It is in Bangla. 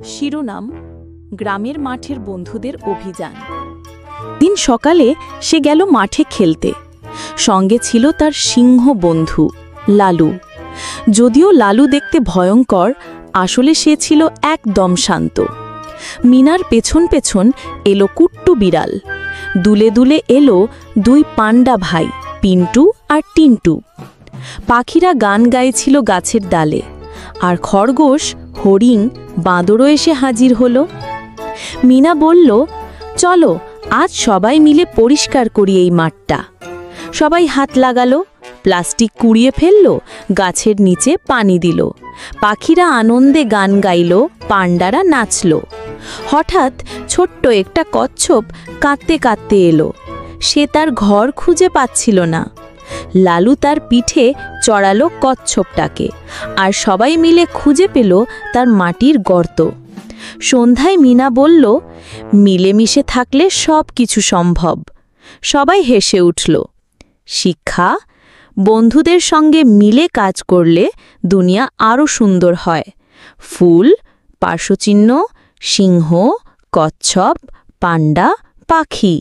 শিরোনাম গ্রামের মাঠের বন্ধুদের অভিযান। দিন সকালে সে গেল মাঠে খেলতে। সঙ্গে ছিল তার সিংহ বন্ধু লালু। যদিও লালু দেখতে ভয়ঙ্কর, আসলে সে ছিল একদম শান্ত। মিনার পেছন পেছন এলো কুট্টু বিড়াল। দুলে দুলে এলো দুই পান্ডা ভাই, পিন্টু আর টিন্টু। পাখিরা গান গাইছিল গাছের ডালে, আর খরগোশ, হরিণ, বাঁদরও এসে হাজির হলো। মিনা বলল, চলো আজ সবাই মিলে পরিষ্কার করি এই মাঠটা। সবাই হাত লাগালো, প্লাস্টিক কুড়িয়ে ফেলল, গাছের নিচে পানি দিল। পাখিরা আনন্দে গান গাইল, পান্ডারা নাচল। হঠাৎ ছোট্ট একটা কচ্ছপ কাঁদতে কাঁদতে এলো। সে তার ঘর খুঁজে পাচ্ছিল না। লালু তার পিঠে চড়ালো কচ্ছপটাকে, আর সবাই মিলে খুঁজে পেল তার মাটির গর্ত। সন্ধ্যায় মিনা বলল, মিলেমিশে থাকলে সব কিছু সম্ভব। সবাই হেসে উঠল। শিক্ষা: বন্ধুদের সঙ্গে মিলে কাজ করলে দুনিয়া আরও সুন্দর হয়। ফুল, পার্শ্বচিহ্ন, সিংহ, কচ্ছপ, পান্ডা, পাখি।